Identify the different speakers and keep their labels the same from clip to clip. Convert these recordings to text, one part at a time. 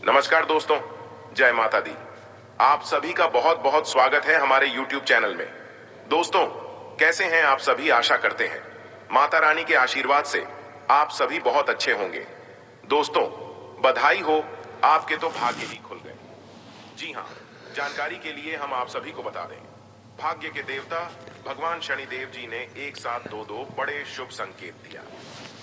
Speaker 1: नमस्कार दोस्तों, जय माता दी। आप सभी का बहुत बहुत स्वागत है हमारे YouTube चैनल में। दोस्तों, कैसे हैं आप सभी? आशा करते हैं माता रानी के आशीर्वाद से आप सभी बहुत अच्छे होंगे। दोस्तों, बधाई हो, आपके तो भाग्य ही खुल गए। जी हाँ, जानकारी के लिए हम आप सभी को बता दें, भाग्य के देवता भगवान शनिदेव जी ने एक साथ दो बड़े शुभ संकेत दिया।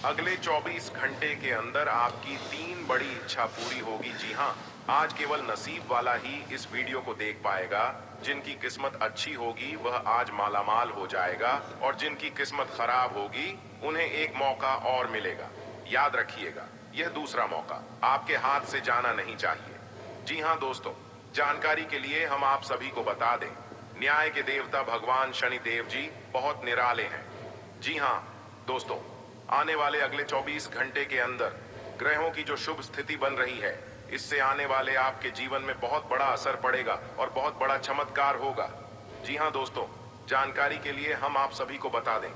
Speaker 1: अगले 24 घंटे के अंदर आपकी 3 बड़ी इच्छा पूरी होगी। जी हाँ, आज केवल नसीब वाला ही इस वीडियो को देख पाएगा। जिनकी किस्मत अच्छी होगी वह आज मालामाल हो जाएगा, और जिनकी किस्मत खराब होगी उन्हें एक मौका और मिलेगा। याद रखिएगा, यह दूसरा मौका आपके हाथ से जाना नहीं चाहिए। जी हाँ दोस्तों, जानकारी के लिए हम आप सभी को बता दें, न्याय के देवता भगवान शनिदेव जी बहुत निराले हैं। जी हाँ दोस्तों, आने वाले अगले 24 घंटे के अंदर ग्रहों की जो शुभ स्थिति बन रही है, इससे आने वाले आपके जीवन में बहुत बड़ा असर पड़ेगा और बहुत बड़ा चमत्कार होगा। जी हाँ दोस्तों, जानकारी के लिए हम आप सभी को बता दें,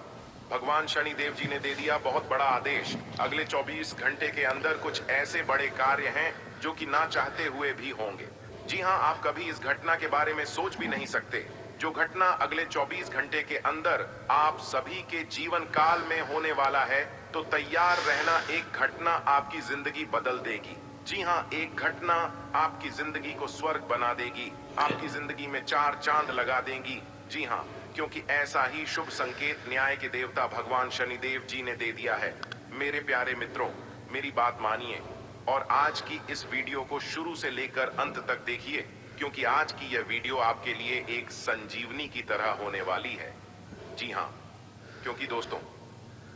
Speaker 1: भगवान शनिदेव जी ने दे दिया बहुत बड़ा आदेश। अगले 24 घंटे के अंदर कुछ ऐसे बड़े कार्य हैं जो कि ना चाहते हुए भी होंगे। जी हाँ, आप कभी इस घटना के बारे में सोच भी नहीं सकते, जो घटना अगले 24 घंटे के अंदर आप सभी के जीवन काल में होने वाला है। तो तैयार रहना, एक घटना आपकी जिंदगी बदल देगी। जी हाँ, एक घटना आपकी जिंदगी को स्वर्ग बना देगी, आपकी जिंदगी में 4 चांद लगा देंगी। जी हाँ, क्योंकि ऐसा ही शुभ संकेत न्याय के देवता भगवान शनिदेव जी ने दे दिया है। मेरे प्यारे मित्रों, मेरी बात मानिए और आज की इस वीडियो को शुरू से लेकर अंत तक देखिए, क्योंकि आज की यह वीडियो आपके लिए एक संजीवनी की तरह होने वाली है। जी हाँ, क्योंकि दोस्तों,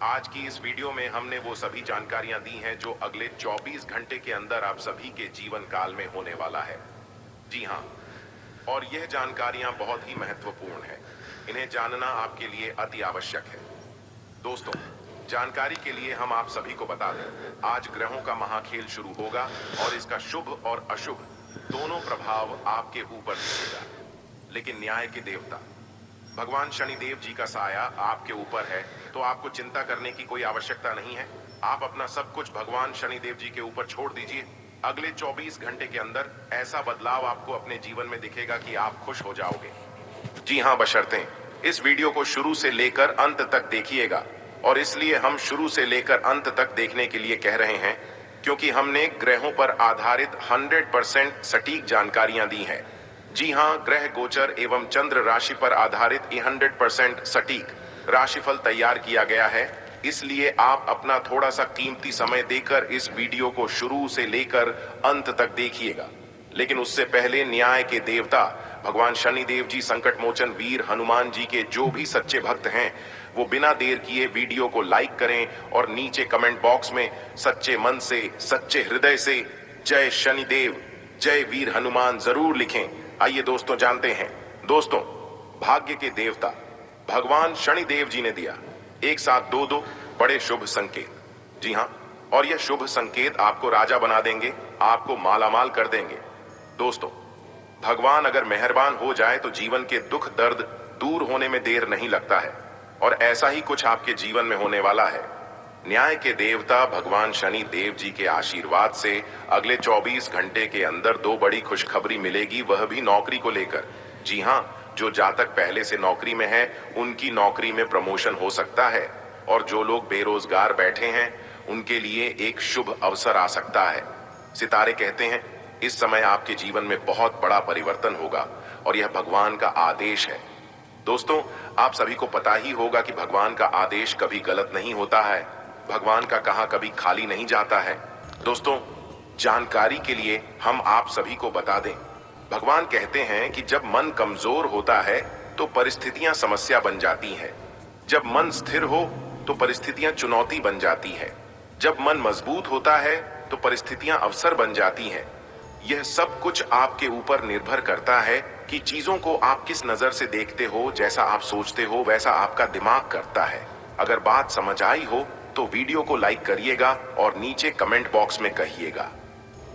Speaker 1: आज की इस वीडियो में हमने वो सभी जानकारियां दी हैं जो अगले 24 घंटे के अंदर आप सभी के जीवन काल में होने वाला है। जी हाँ, और यह जानकारियां बहुत ही महत्वपूर्ण है। इन्हें जानना आपके लिए अति आवश्यक है। दोस्तों, जानकारी के लिए हम आप सभी को बता दें, आज ग्रहों का महाखेल शुरू होगा और इसका शुभ और अशुभ दोनों प्रभाव आपके ऊपर दिखेगा। लेकिन न्याय के देवता भगवान शनिदेव जी का साया आपके ऊपर है, तो आपको चिंता करने की कोई आवश्यकता नहीं है। आप अपना सब कुछ भगवान शनिदेव जी के ऊपर छोड़ दीजिए। अगले 24 घंटे के अंदर ऐसा बदलाव आपको अपने जीवन में दिखेगा कि आप खुश हो जाओगे। जी हाँ, बशर्ते इस वीडियो को शुरू से लेकर अंत तक देखिएगा। और इसलिए हम शुरू से लेकर अंत तक देखने के लिए कह रहे हैं, क्योंकि हमने ग्रहों पर आधारित 100% सटीक जानकारियां दी हैं। जी हां, ग्रह गोचर एवं चंद्र राशि पर आधारित 100% सटीक राशिफल तैयार किया गया है। इसलिए आप अपना थोड़ा सा कीमती समय देकर इस वीडियो को शुरू से लेकर अंत तक देखिएगा। लेकिन उससे पहले न्याय के देवता भगवान शनिदेव जी, संकट मोचन वीर हनुमान जी के जो भी सच्चे भक्त हैं, वो बिना देर किए वीडियो को लाइक करें और नीचे कमेंट बॉक्स में सच्चे मन से, सच्चे हृदय से जय शनिदेव, जय वीर हनुमान जरूर लिखें। आइए दोस्तों, जानते हैं। दोस्तों, भाग्य के देवता भगवान शनिदेव जी ने दिया एक साथ दो बड़े शुभ संकेत। जी हाँ, और यह शुभ संकेत आपको राजा बना देंगे, आपको मालामाल कर देंगे। दोस्तों, भगवान अगर मेहरबान हो जाए तो जीवन के दुख दर्द दूर होने में देर नहीं लगता है, और ऐसा ही कुछ आपके जीवन में होने वाला है। न्याय के देवता भगवान शनि देव जी के आशीर्वाद से अगले 24 घंटे के अंदर 2 बड़ी खुशखबरी मिलेगी, वह भी नौकरी को लेकर। जी हाँ, जो जातक पहले से नौकरी में है उनकी नौकरी में प्रमोशन हो सकता है, और जो लोग बेरोजगार बैठे हैं उनके लिए एक शुभ अवसर आ सकता है। सितारे कहते हैं इस समय आपके जीवन में बहुत बड़ा परिवर्तन होगा, और यह भगवान का आदेश है। दोस्तों, आप सभी को पता ही होगा कि भगवान का आदेश कभी गलत नहीं होता है, भगवान का कहा कभी खाली नहीं जाता है। दोस्तों, जानकारी के लिए हम आप सभी को बता दें, भगवान कहते हैं कि जब मन कमजोर होता है तो परिस्थितियां समस्या बन जाती हैं। जब मन स्थिर हो तो परिस्थितियां चुनौती बन जाती है। जब मन मजबूत होता है तो परिस्थितियां अवसर बन जाती हैं। यह सब कुछ आपके ऊपर निर्भर करता है कि चीजों को आप किस नजर से देखते हो। जैसा आप सोचते हो वैसा आपका दिमाग करता है। अगर बात समझ आई हो तो वीडियो को लाइक करिएगा और नीचे कमेंट बॉक्स में कहिएगा,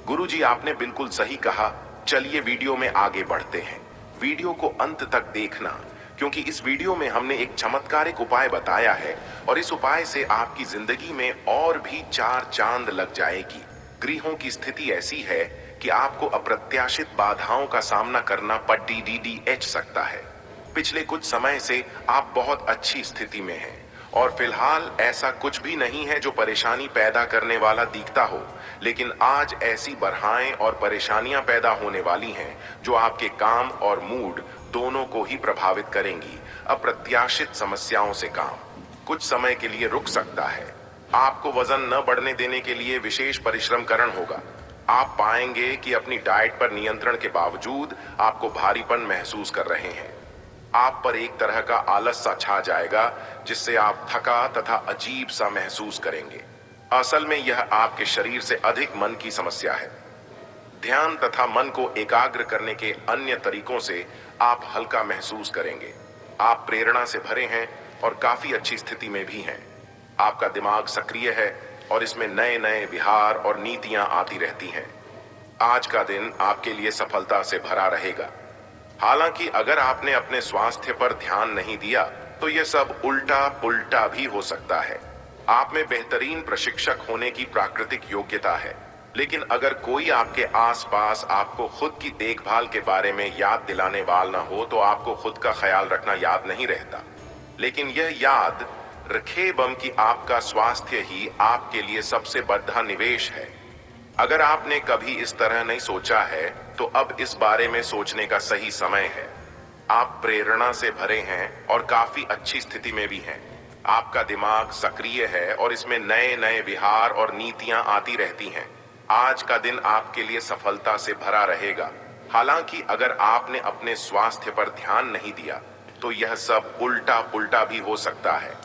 Speaker 1: गुरुजी आपने बिल्कुल सही कहा। चलिए वीडियो में आगे बढ़ते हैं। वीडियो को अंत तक देखना, क्योंकि इस वीडियो में हमने एक चमत्कारिक उपाय बताया है, और इस उपाय से आपकी जिंदगी में और भी 4 चांद लग जाएगी। ग्रहों की स्थिति ऐसी है कि आपको अप्रत्याशित बाधाओं का सामना करना पड़ सकता है। पिछले कुछ समय से आप बहुत अच्छी स्थिति में हैं और फिलहाल ऐसा कुछ भी नहीं है जो परेशानी पैदा करने वाला दिखता हो, लेकिन आज ऐसी बरहाएं और परेशानियां पैदा होने वाली हैं जो आपके काम और मूड दोनों को ही प्रभावित करेंगी। अप्रत्याशित समस्याओं से काम कुछ समय के लिए रुक सकता है। आपको वजन न बढ़ने देने के लिए विशेष परिश्रम करना होगा। आप पाएंगे कि अपनी डाइट पर नियंत्रण के बावजूद आपको भारीपन महसूस कर रहे हैं। आप पर एक तरह का आलस सा छा जाएगा जिससे आप थका तथा अजीब सा महसूस करेंगे। असल में यह आपके शरीर से अधिक मन की समस्या है। ध्यान तथा मन को एकाग्र करने के अन्य तरीकों से आप हल्का महसूस करेंगे। आप प्रेरणा से भरे हैं और काफी अच्छी स्थिति में भी हैं। आपका दिमाग सक्रिय है और इसमें नए नए विहार और नीतियां आती रहती हैं। आज का दिन आपके लिए सफलता से भरा रहेगा। हालांकि अगर आपने अपने स्वास्थ्य पर ध्यान नहीं दिया तो यह सब उल्टा पुल्टा भी हो सकता है। आप में बेहतरीन प्रशिक्षक होने की प्राकृतिक योग्यता है, लेकिन अगर कोई आपके आसपास आपको खुद की देखभाल के बारे में याद दिलाने वाला न हो तो आपको खुद का ख्याल रखना याद नहीं रहता। लेकिन यह याद रखे बम कि आपका स्वास्थ्य ही आपके लिए सबसे बड़ा निवेश है। अगर आपने कभी इस तरह नहीं सोचा है तो अब इस बारे में सोचने का सही समय है। आप प्रेरणा से भरे हैं और काफी अच्छी स्थिति में भी हैं। आपका दिमाग सक्रिय है और इसमें नए नए विहार और नीतियां आती रहती हैं। आज का दिन आपके लिए सफलता से भरा रहेगा। हालांकि अगर आपने अपने स्वास्थ्य पर ध्यान नहीं दिया तो यह सब उल्टा पुल्टा भी हो सकता है।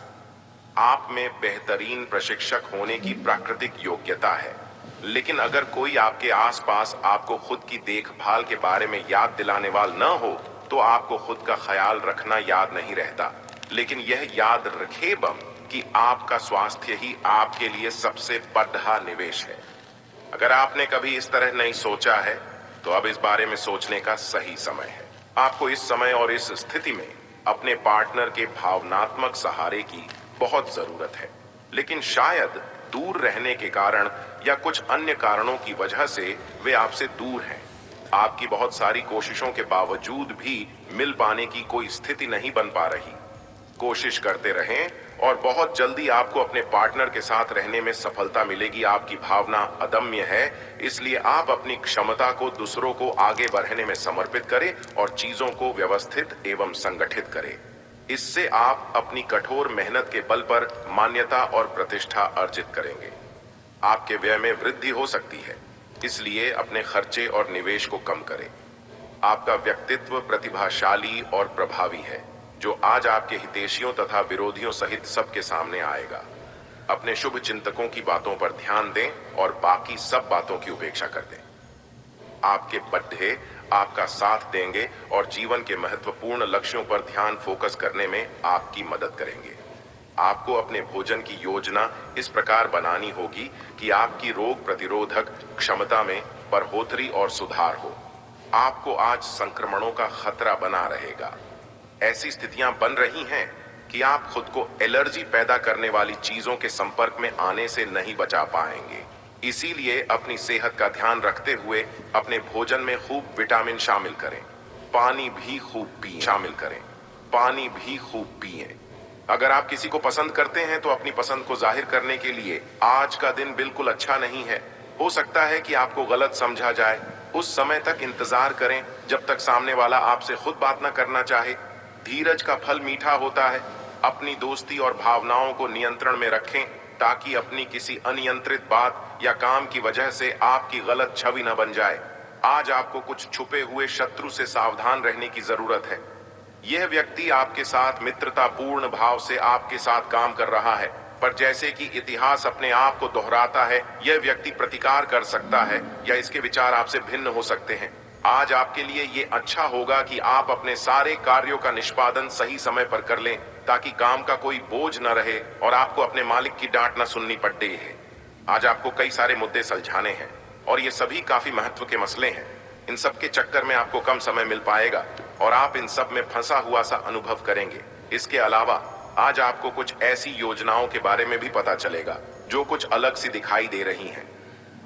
Speaker 1: आप में बेहतरीन प्रशिक्षक होने की प्राकृतिक योग्यता है, लेकिन अगर कोई आपके आसपास आपको खुद की देखभाल के बारे में याद दिलाने वाला न हो तो आपको खुद का ख्याल रखना याद नहीं रहता। लेकिन यह याद रखे बम कि आपका स्वास्थ्य ही आपके लिए सबसे बड़ा निवेश है। अगर आपने कभी इस तरह नहीं सोचा है तो अब इस बारे में सोचने का सही समय है। आपको इस समय और इस स्थिति में अपने पार्टनर के भावनात्मक सहारे की बहुत जरूरत है, लेकिन शायद दूर रहने के कारण या कुछ अन्य कारणों की वजह से वे आपसे दूर हैं। आपकी बहुत सारी कोशिशों के बावजूद भी मिल पाने की कोई स्थिति नहीं बन पा रही। कोशिश करते रहें और बहुत जल्दी आपको अपने पार्टनर के साथ रहने में सफलता मिलेगी। आपकी भावना अदम्य है, इसलिए आप अपनी क्षमता को दूसरों को आगे बढ़ाने में समर्पित करें और चीजों को व्यवस्थित एवं संगठित करें। इससे आप अपनी कठोर मेहनत के बल पर मान्यता और प्रतिष्ठा अर्जित करेंगे। आपके व्यय में वृद्धि हो सकती है, इसलिए अपने खर्चे और निवेश को कम करें। आपका व्यक्तित्व प्रतिभाशाली और प्रभावी है, जो आज आपके हितैषियों तथा विरोधियों सहित सबके सामने आएगा। अपने शुभ चिंतकों की बातों पर ध्यान दें और बाकी सब बातों की उपेक्षा कर दें। आपके बड्ढे आपका साथ देंगे और जीवन के महत्वपूर्ण लक्ष्यों पर ध्यान फोकस करने में आपकी मदद करेंगे। आपको अपने भोजन की योजना इस प्रकार बनानी होगी कि आपकी रोग प्रतिरोधक क्षमता में बढ़ोतरी और सुधार हो। आपको आज संक्रमणों का खतरा बना रहेगा। ऐसी स्थितियां बन रही हैं कि आप खुद को एलर्जी पैदा करने वाली चीजों के संपर्क में आने से नहीं बचा पाएंगे। इसीलिए अपनी सेहत का ध्यान रखते हुए अपने भोजन में खूब विटामिन शामिल करें। पानी भी खूब पिएं। अगर आप किसी को पसंद करते हैं तो अपनी पसंद को जाहिर करने के लिए आज का दिन बिल्कुल अच्छा नहीं है। हो सकता है कि आपको गलत समझा जाए। उस समय तक इंतजार करें जब तक सामने वाला आपसे खुद बात न करना चाहे। धीरज का फल मीठा होता है। अपनी दोस्ती और भावनाओं को नियंत्रण में रखें ताकि अपनी किसी अनियंत्रित बात या काम की वजह से आपकी गलत छवि न बन जाए। आज आपको कुछ छुपे हुए शत्रु से सावधान रहने की जरूरत है। यह व्यक्ति आपके साथ मित्रतापूर्ण भाव से आपके साथ काम कर रहा है, पर जैसे कि इतिहास अपने आप को दोहराता है, यह व्यक्ति प्रतिकार कर सकता है या इसके विचार आपसे भिन्न हो सकते हैं। आज आपके लिए ये अच्छा होगा कि आप अपने सारे कार्यों का निष्पादन सही समय पर कर लें ताकि काम का कोई बोझ न रहे और आपको अपने मालिक की डांट न सुननी पड़े है। आज आपको कई सारे मुद्दे सुलझाने हैं और ये सभी काफी महत्व के मसले हैं। इन सब के चक्कर में आपको कम समय मिल पाएगा और आप इन सब में फंसा हुआ सा अनुभव करेंगे। इसके अलावा आज आपको कुछ ऐसी योजनाओं के बारे में भी पता चलेगा जो कुछ अलग सी दिखाई दे रही हैं।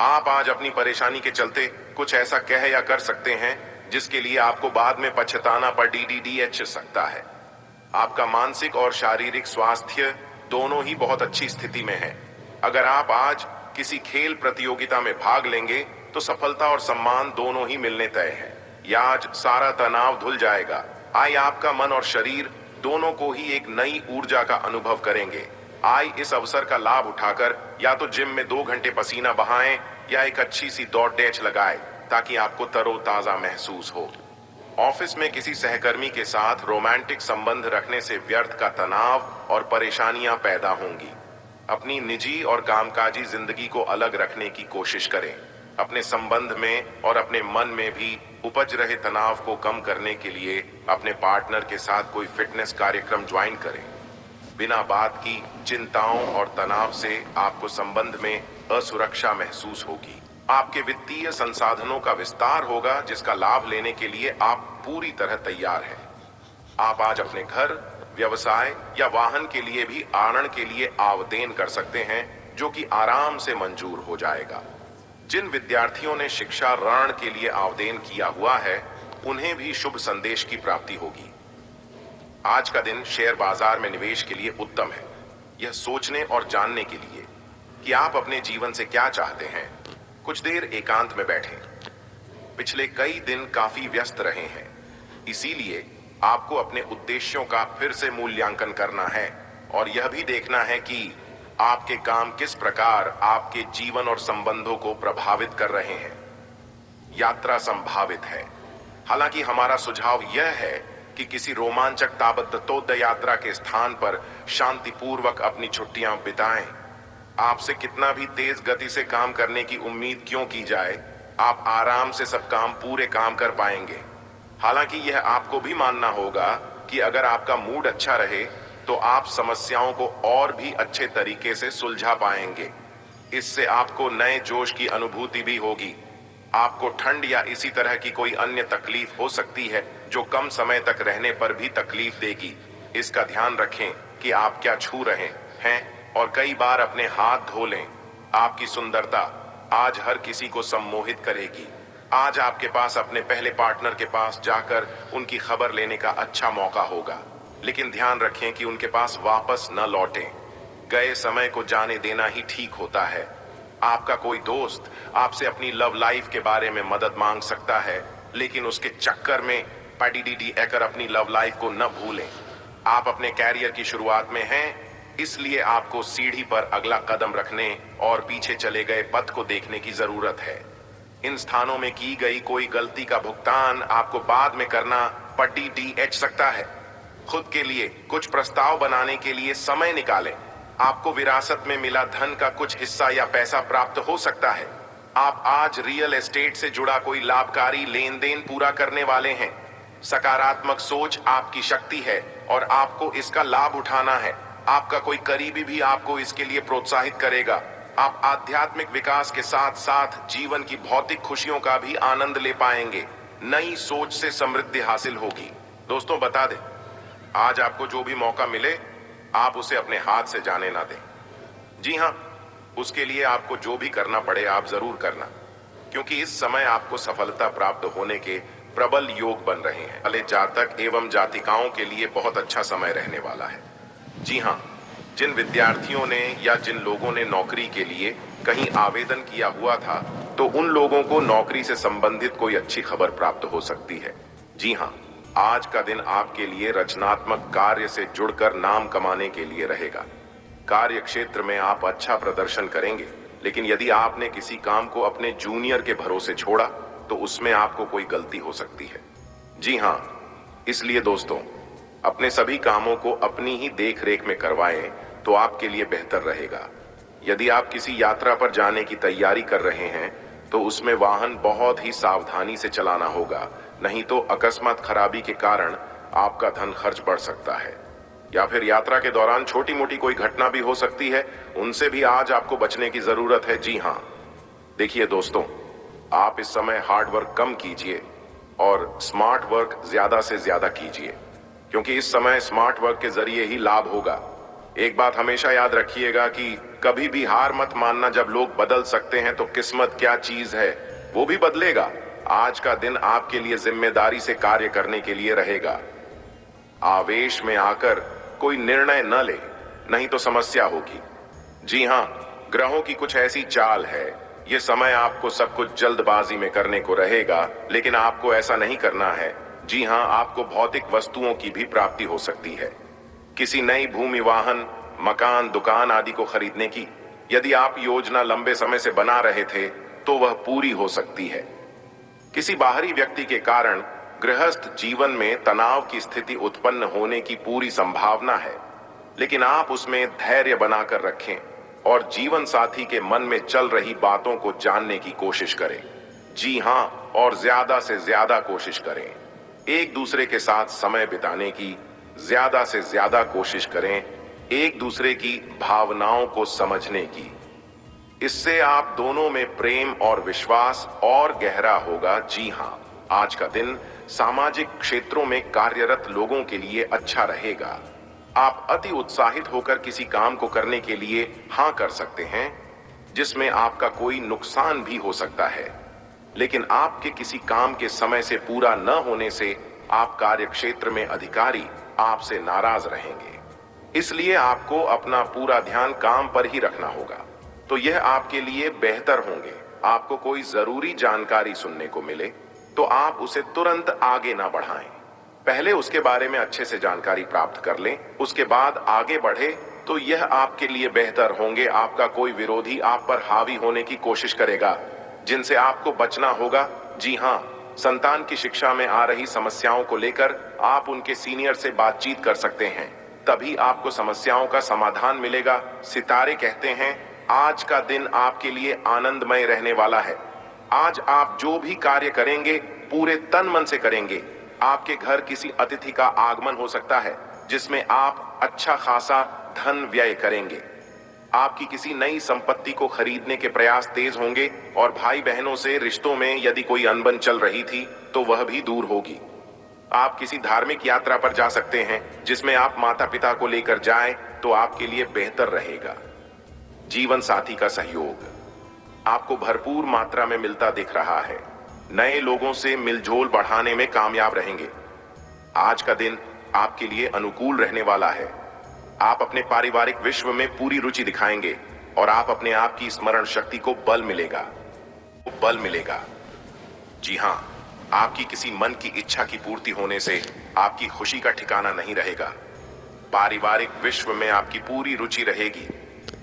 Speaker 1: आप आज अपनी परेशानी के चलते कुछ ऐसा कह या कर सकते हैं जिसके लिए आपको बाद में पछताना पड़ DDDH सकता है। आपका मानसिक और शारीरिक स्वास्थ्य दोनों ही बहुत अच्छी स्थिति में है। अगर आप आज किसी खेल प्रतियोगिता में भाग लेंगे तो सफलता और सम्मान दोनों ही मिलने तय है। या आज सारा तनाव धुल जाएगा। आज आपका मन और शरीर दोनों को ही एक नई ऊर्जा का अनुभव करेंगे। आज इस अवसर का लाभ उठाकर या तो जिम में 2 घंटे पसीना बहाएं या एक अच्छी सी दौड़ डैच लगाएं ताकि आपको तरोताजा महसूस हो। ऑफिस में किसी सहकर्मी के साथ रोमांटिक संबंध रखने से व्यर्थ का तनाव और परेशानियां पैदा होंगी। अपनी निजी और कामकाजी जिंदगी को अलग रखने की कोशिश करें। अपने संबंध में और अपने मन में भी उपज रहे तनाव को कम करने के लिए अपने पार्टनर के साथ कोई फिटनेस कार्यक्रम ज्वाइन करें। बिना बात की चिंताओं और तनाव से आपको संबंध में असुरक्षा महसूस होगी। आपके वित्तीय संसाधनों का विस्तार होगा जिसका लाभ लेने के लिए आप पूरी तरह तैयार हैं। आप आज अपने घर, व्यवसाय या वाहन के लिए भी आनंद के लिए आवेदन कर सकते हैं जो कि आराम से मंजूर हो जाएगा। जिन विद्यार्थियों ने शिक्षा ऋण के लिए आवेदन किया हुआ है उन्हें भी शुभ संदेश की प्राप्ति होगी। आज का दिन शेयर बाजार में निवेश के लिए उत्तम है। यह सोचने और जानने के लिए कि आप अपने जीवन से क्या चाहते हैं, कुछ देर एकांत में बैठें। पिछले कई दिन काफी व्यस्त रहे हैं, इसीलिए आपको अपने उद्देश्यों का फिर से मूल्यांकन करना है और यह भी देखना है कि आपके काम किस प्रकार आपके जीवन और संबंधों को प्रभावित कर रहे हैं। यात्रा संभावित है। हालांकि हमारा सुझाव यह है कि किसी रोमांचक ताबड़तोड़ यात्रा के स्थान पर शांतिपूर्वक अपनी छुट्टियां बिताएं। आपसे कितना भी तेज गति से काम करने की उम्मीद क्यों की जाए, आप आराम से सब काम पूरे काम कर पाएंगे। हालांकि यह आपको भी मानना होगा कि अगर आपका मूड अच्छा रहे तो आप समस्याओं को और भी अच्छे तरीके से सुलझा पाएंगे। इससे आपको नए जोश की अनुभूति भी होगी। आपको ठंड या इसी तरह की कोई अन्य तकलीफ हो सकती है जो कम समय तक रहने पर भी तकलीफ देगी। इसका ध्यान रखें कि आप क्या छू रहे हैं और कई बार अपने हाथ धो लें। आपकी सुंदरता आज हर किसी को सम्मोहित करेगी। आज आपके पास अपने पहले पार्टनर के पास जाकर उनकी खबर लेने का अच्छा मौका होगा, लेकिन ध्यान रखें कि उनके पास वापस न लौटें। गए समय को जाने देना ही ठीक होता है। आपका कोई दोस्त आपसे अपनी लव लाइफ के बारे में मदद मांग सकता है, लेकिन उसके चक्कर में PDDD एकर अपनी लव लाइफ को न भूलें। आप अपने कैरियर की शुरुआत में हैं, इसलिए आपको सीढ़ी पर अगला कदम रखने और पीछे चले गए पथ को देखने की जरूरत है। इन स्थानों में की गई कोई गलती का भुगतान आपको बाद में करना PDDH सकता है। खुद के लिए कुछ प्रस्ताव बनाने के लिए समय निकालें। आपको विरासत में मिला धन का कुछ हिस्सा या पैसा प्राप्त हो सकता है। आप आज रियल एस्टेट से जुड़ा कोई लाभकारी लेन देन पूरा करने वाले हैं। सकारात्मक सोच आपकी शक्ति है और आपको इसका लाभ उठाना है। आपका कोई करीबी भी आपको इसके लिए प्रोत्साहित करेगा। आप आध्यात्मिक विकास के साथ साथ जीवन की भौतिक खुशियों का भी आनंद ले पाएंगे। नई सोच से समृद्धि हासिल होगी। दोस्तों बता दें, आज आपको जो भी मौका मिले आप उसे अपने हाथ से जाने ना दें। जी हाँ, उसके लिए आपको जो भी करना पड़े आप जरूर करना, क्योंकि इस समय आपको सफलता प्राप्त होने के प्रबल योग बन रहे हैं। भले जातक एवं जातिकाओं के लिए बहुत अच्छा समय रहने वाला है। जी हाँ, जिन विद्यार्थियों ने या जिन लोगों ने नौकरी के लिए कहीं आवेदन किया हुआ था, तो उन लोगों को नौकरी से संबंधित कोई अच्छी खबर प्राप्त हो सकती है। जी हाँ, आज का दिन आपके लिए रचनात्मक कार्य से जुड़कर नाम कमाने के लिए रहेगा। कार्य क्षेत्र में आप अच्छा प्रदर्शन करेंगे, लेकिन यदि आपने किसी काम को अपने जूनियर के भरोसे छोड़ा तो उसमें आपको कोई गलती हो सकती है। जी हाँ, इसलिए दोस्तों, अपने सभी कामों को अपनी ही देख रेख में करवाएं तो आपके लिए बेहतर रहेगा। यदि आप किसी यात्रा पर जाने की तैयारी कर रहे हैं तो उसमें वाहन बहुत ही सावधानी से चलाना होगा, नहीं तो अकस्मात खराबी के कारण आपका धन खर्च बढ़ सकता है, या फिर यात्रा के दौरान छोटी मोटी कोई घटना भी हो सकती है, उनसे भी आज आपको बचने की जरूरत है। जी हाँ, देखिए दोस्तों, आप इस समय हार्ड वर्क कम कीजिए और स्मार्ट वर्क ज्यादा से ज्यादा कीजिए, क्योंकि इस समय स्मार्ट वर्क के जरिए ही लाभ होगा। एक बात हमेशा याद रखिएगा कि कभी भी हार मत मानना। जब लोग बदल सकते हैं तो किस्मत क्या चीज है वो भी बदलेगा। आज का दिन आपके लिए जिम्मेदारी से कार्य करने के लिए रहेगा। आवेश में आकर कोई निर्णय न ले, नहीं तो समस्या होगी। जी हां, ग्रहों की कुछ ऐसी चाल है, ये समय आपको सब कुछ जल्दबाजी में करने को रहेगा, लेकिन आपको ऐसा नहीं करना है। जी हां, आपको भौतिक वस्तुओं की भी प्राप्ति हो सकती है, किसी नई भूमि, वाहन, मकान, दुकान आदि को खरीदने की। यदि आप योजना लंबे समय से बना रहे थे तो वह पूरी हो सकती है। किसी बाहरी व्यक्ति के कारण गृहस्थ जीवन में तनाव की स्थिति उत्पन्न होने की पूरी संभावना है, लेकिन आप उसमें धैर्य बनाकर रखें और जीवन साथी के मन में चल रही बातों को जानने की कोशिश करें। जी हां, और ज्यादा से ज्यादा कोशिश करें। एक दूसरे के साथ समय बिताने की ज्यादा से ज्यादा कोशिश करें, एक दूसरे की भावनाओं को समझने की। इससे आप दोनों में प्रेम और विश्वास और गहरा होगा। जी हां, आज का दिन सामाजिक क्षेत्रों में कार्यरत लोगों के लिए अच्छा रहेगा। आप अति उत्साहित होकर किसी काम को करने के लिए हां कर सकते हैं, जिसमें आपका कोई नुकसान भी हो सकता है, लेकिन आपके किसी काम के समय से पूरा न होने से आप कार्यक्षेत्र में अधिकारी आपसे नाराज रहेंगे। इसलिए आपको अपना पूरा ध्यान काम पर ही रखना होगा, तो यह आपके लिए बेहतर होंगे। आपको कोई जरूरी जानकारी सुनने को मिले तो आप उसे तुरंत आगे ना बढ़ाएं। पहले उसके बारे में अच्छे से जानकारी प्राप्त कर लें, उसके बाद आगे बढ़े तो यह आपके लिए बेहतर होंगे। आपका कोई विरोधी आप पर हावी होने की कोशिश करेगा, जिनसे आपको बचना होगा। जी हां, संतान की शिक्षा में आ रही समस्याओं को लेकर आप उनके सीनियर से बातचीत कर सकते हैं, तभी आपको समस्याओं का समाधान मिलेगा। सितारे कहते हैं आज का दिन आपके लिए आनंदमय रहने वाला है। आज आप जो भी कार्य करेंगे पूरे तन मन से करेंगे। आपके घर किसी अतिथि का आगमन हो सकता है, जिसमें आप अच्छा खासा धन व्यय करेंगे। आपकी किसी नई संपत्ति को खरीदने के प्रयास तेज होंगे और भाई बहनों से रिश्तों में यदि कोई अनबन चल रही थी तो वह भी दूर होगी। आप किसी धार्मिक यात्रा पर जा सकते हैं, जिसमें आप माता पिता को लेकर जाएं तो आपके लिए बेहतर रहेगा। जीवन साथी का सहयोग आपको भरपूर मात्रा में मिलता दिख रहा है। नए लोगों से मिलजोल बढ़ाने में कामयाब रहेंगे। आज का दिन आपके लिए अनुकूल रहने वाला है। आप अपने पारिवारिक विश्व में पूरी रुचि दिखाएंगे और आप अपने आप की स्मरण शक्ति को बल मिलेगा। जी हां, आपकी किसी मन की इच्छा की पूर्ति होने से आपकी खुशी का ठिकाना नहीं रहेगा। पारिवारिक विश्व में आपकी पूरी रुचि रहेगी।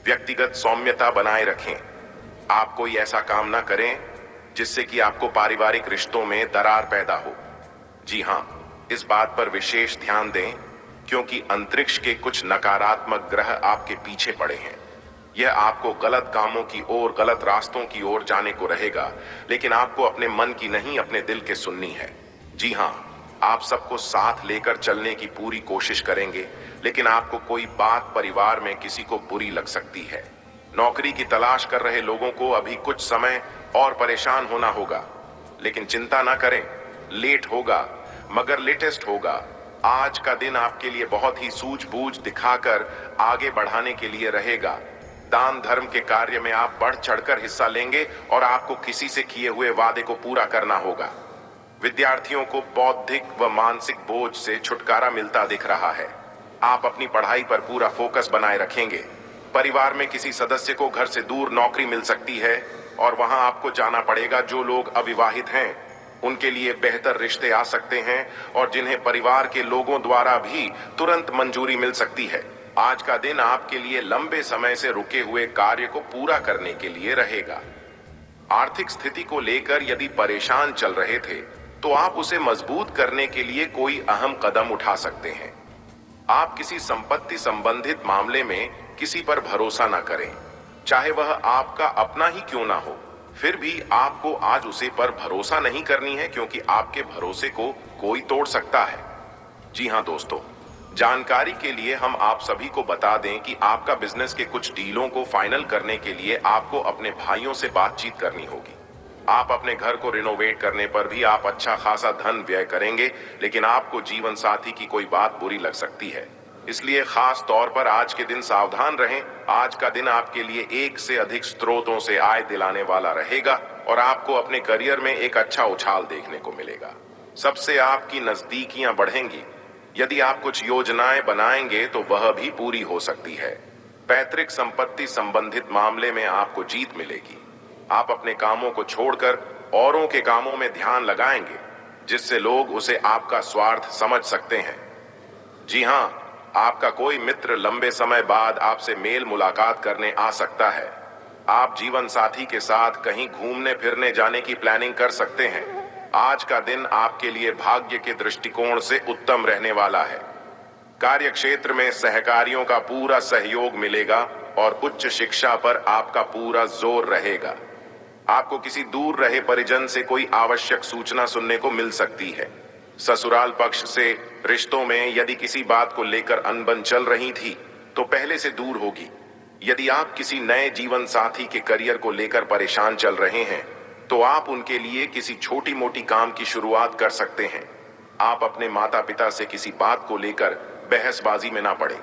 Speaker 1: व्यक्तिगत सौम्यता बनाए रखें। आप कोई ऐसा काम ना करें जिससे कि आपको पारिवारिक रिश्तों में दरार पैदा हो। जी हां, इस बात पर विशेष ध्यान दें, क्योंकि अंतरिक्ष के कुछ नकारात्मक ग्रह आपके पीछे पड़े हैं। यह आपको गलत कामों की ओर, गलत रास्तों की ओर जाने को रहेगा, लेकिन आपको अपने मन की नहीं, अपने दिल के सुननी है। जी हां, आप सबको साथ लेकर चलने की पूरी कोशिश करेंगे, लेकिन आपको कोई बात परिवार में किसी को बुरी लग सकती है। नौकरी की तलाश कर रहे लोगों को अभी कुछ समय और परेशान होना होगा, लेकिन चिंता ना करें, लेट होगा मगर लेटेस्ट होगा। आज का दिन आपके लिए बहुत ही सूझबूझ दिखाकर आगे बढ़ाने के लिए रहेगा। दान धर्म के कार्य में आप बढ़ चढ़कर हिस्सा लेंगे और आपको किसी से किए हुए वादे को पूरा करना होगा। विद्यार्थियों को बौद्धिक व मानसिक बोझ से छुटकारा मिलता दिख रहा है। आप अपनी पढ़ाई पर पूरा फोकस बनाए रखेंगे। परिवार में किसी सदस्य को घर से दूर नौकरी मिल सकती है और वहां आपको जाना पड़ेगा। जो लोग अविवाहित हैं उनके लिए बेहतर रिश्ते आ सकते हैं और जिन्हें परिवार के लोगों द्वारा भी तुरंत मंजूरी मिल सकती है। आज का दिन आपके लिए लंबे समय से रुके हुए कार्य को पूरा करने के लिए रहेगा। आर्थिक स्थिति को लेकर यदि परेशान चल रहे थे तो आप उसे मजबूत करने के लिए कोई अहम कदम उठा सकते हैं। आप किसी संपत्ति संबंधित मामले में किसी पर भरोसा ना करें, चाहे वह आपका अपना ही क्यों ना हो। फिर भी आपको आज उसे पर भरोसा नहीं करनी है, क्योंकि आपके भरोसे को कोई तोड़ सकता है। जी हां दोस्तों, जानकारी के लिए हम आप सभी को बता दें कि आपका बिजनेस के कुछ डीलों को फाइनल करने के लिए आपको अपने भाइयों से बातचीत करनी होगी। आप अपने घर को रिनोवेट करने पर भी आप अच्छा खासा धन व्यय करेंगे, लेकिन आपको जीवन साथी की कोई बात बुरी लग सकती है। इसलिए खास तौर पर आज के दिन सावधान रहें। आज का दिन आपके लिए एक से अधिक स्रोतों से आय दिलाने वाला रहेगा और आपको अपने करियर में एक अच्छा उछाल देखने को मिलेगा। सबसे आपकी नजदीकियां बढ़ेंगी। यदि आप कुछ योजनाएं बनाएंगे तो वह भी पूरी हो सकती है। पैतृक संपत्ति संबंधित मामले में आपको जीत मिलेगी। आप अपने कामों को छोड़कर औरों के कामों में ध्यान लगाएंगे, जिससे लोग उसे आपका स्वार्थ समझ सकते हैं। जी हां, आपका कोई मित्र लंबे समय बाद आपसे मेल मुलाकात करने आ सकता है। आप जीवन साथी के साथ कहीं घूमने फिरने जाने की प्लानिंग कर सकते हैं। आज का दिन आपके लिए भाग्य के दृष्टिकोण से उत्तम रहने वाला है। कार्य क्षेत्र में सहकारियों का पूरा सहयोग मिलेगा और उच्च शिक्षा पर आपका पूरा जोर रहेगा। आपको किसी दूर रहे परिजन से कोई आवश्यक सूचना सुनने को मिल सकती है। ससुराल पक्ष से रिश्तों में यदि किसी बात को लेकर अनबन चल रही थी तो पहले से दूर होगी। यदि आप किसी नए जीवन साथी के करियर को लेकर परेशान चल रहे हैं तो आप उनके लिए किसी छोटी मोटी काम की शुरुआत कर सकते हैं। आप अपने माता पिता से किसी बात को लेकर बहसबाजी में ना पड़े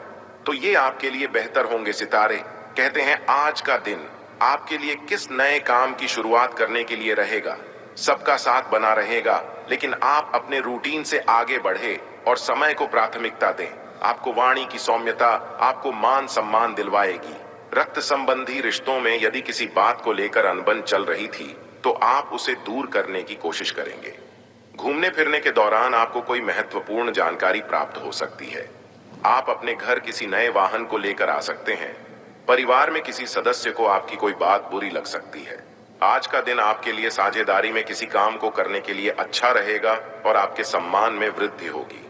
Speaker 1: तो ये आपके लिए बेहतर होंगे। सितारे कहते हैं आज का दिन आपके लिए किस नए काम की शुरुआत करने के लिए रहेगा। सबका साथ बना रहेगा, लेकिन आप अपने रूटीन से आगे बढ़े और समय को प्राथमिकता दें। आपको वाणी की सौम्यता आपको मान सम्मान दिलवाएगी। रक्त संबंधी रिश्तों में यदि किसी बात को लेकर अनबन चल रही थी तो आप उसे दूर करने की कोशिश करेंगे। घूमने फिरने के दौरान आपको कोई महत्वपूर्ण जानकारी प्राप्त हो सकती है। आप अपने घर किसी नए वाहन को लेकर आ सकते हैं। परिवार में किसी सदस्य को आपकी कोई बात बुरी लग सकती है। आज का दिन आपके लिए साझेदारी में किसी काम को करने के लिए अच्छा रहेगा और आपके सम्मान में वृद्धि होगी।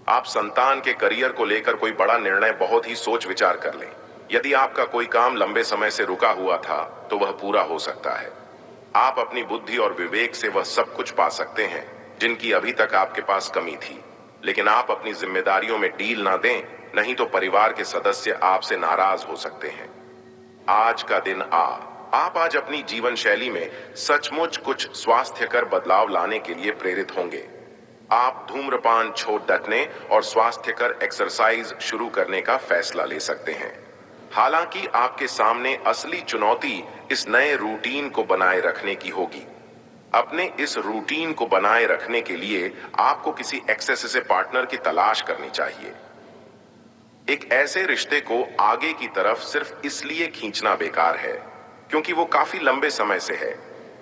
Speaker 1: आप संतान के करियर को लेकर कोई बड़ा निर्णय बहुत ही सोच विचार कर लें। यदि आपका कोई काम लंबे समय से रुका हुआ था तो वह पूरा हो सकता है। आप अपनी बुद्धि और विवेक से वह सब कुछ पा सकते हैं जिनकी अभी तक आपके पास कमी थी। लेकिन आप अपनी जिम्मेदारियों में ढील ना दें, नहीं तो परिवार के सदस्य आपसे नाराज हो सकते हैं। आज का दिन आप आज अपनी जीवन शैली में सचमुच कुछ स्वास्थ्यकर बदलाव लाने के लिए प्रेरित होंगे। आप धूम्रपान छोड़ डटने और स्वास्थ्यकर एक्सरसाइज शुरू करने का फैसला ले सकते हैं। हालांकि आपके सामने असली चुनौती इस नए रूटीन को बनाए रखने की होगी। अपने इस रूटीन को बनाए रखने के लिए आपको किसी एक्सेस से पार्टनर की तलाश करनी चाहिए। एक ऐसे रिश्ते को आगे की तरफ सिर्फ इसलिए खींचना बेकार है क्योंकि वो काफी लंबे समय से है।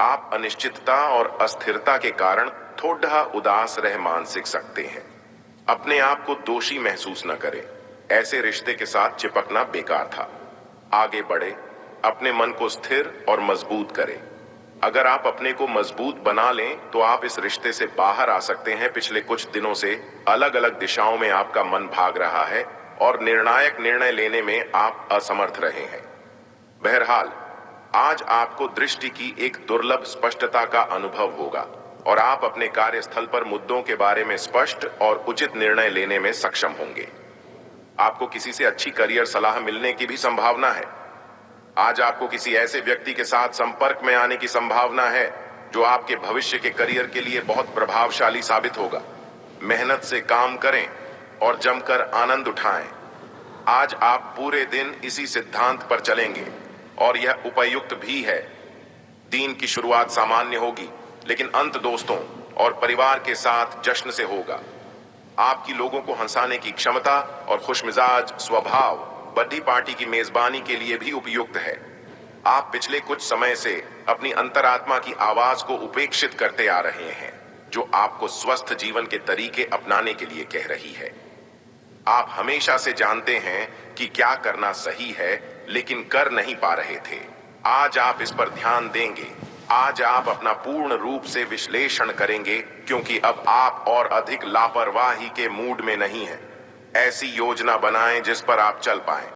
Speaker 1: आप अनिश्चितता और अस्थिरता के कारण थोड़ा उदास रह मानसिक सकते हैं। अपने आप को दोषी महसूस न करें। ऐसे रिश्ते के साथ चिपकना बेकार था। आगे बढ़े, अपने मन को स्थिर और मजबूत करें। अगर आप अपने को मजबूत बना लें तो आप इस रिश्ते से बाहर आ सकते हैं। पिछले कुछ दिनों से अलग अलग दिशाओं में आपका मन भाग रहा है और निर्णायक निर्णय लेने में आप असमर्थ रहे हैं। बहरहाल, आज आपको दृष्टि की एक दुर्लभ स्पष्टता का अनुभव होगा और आप अपने कार्यस्थल पर मुद्दों के बारे में स्पष्ट और उचित निर्णय लेने में सक्षम होंगे। आपको किसी से अच्छी करियर सलाह मिलने की भी संभावना है। आज आपको किसी ऐसे व्यक्ति के साथ संपर्क में आने की संभावना है जो आपके भविष्य के करियर के लिए बहुत प्रभावशाली साबित होगा। मेहनत से काम करें और जमकर आनंद उठाएं। आज आप पूरे दिन इसी सिद्धांत पर चलेंगे और यह उपयुक्त भी है। दिन की शुरुआत सामान्य होगी, लेकिन अंत दोस्तों और परिवार के साथ जश्न से होगा। आपकी लोगों को हंसाने की क्षमता और खुशमिजाज स्वभाव बर्थडे पार्टी की मेजबानी के लिए भी उपयुक्त है। आप पिछले कुछ समय से अपनी अंतरात्मा की आवाज को उपेक्षित करते आ रहे हैं, जो आपको स्वस्थ जीवन के तरीके अपनाने के लिए कह रही है। आप हमेशा से जानते हैं कि क्या करना सही है, लेकिन कर नहीं पा रहे थे। आज आप इस पर ध्यान देंगे। आज आप अपना पूर्ण रूप से विश्लेषण करेंगे, क्योंकि अब आप और अधिक लापरवाही के मूड में नहीं हैं। ऐसी योजना बनाएं जिस पर आप चल पाएं।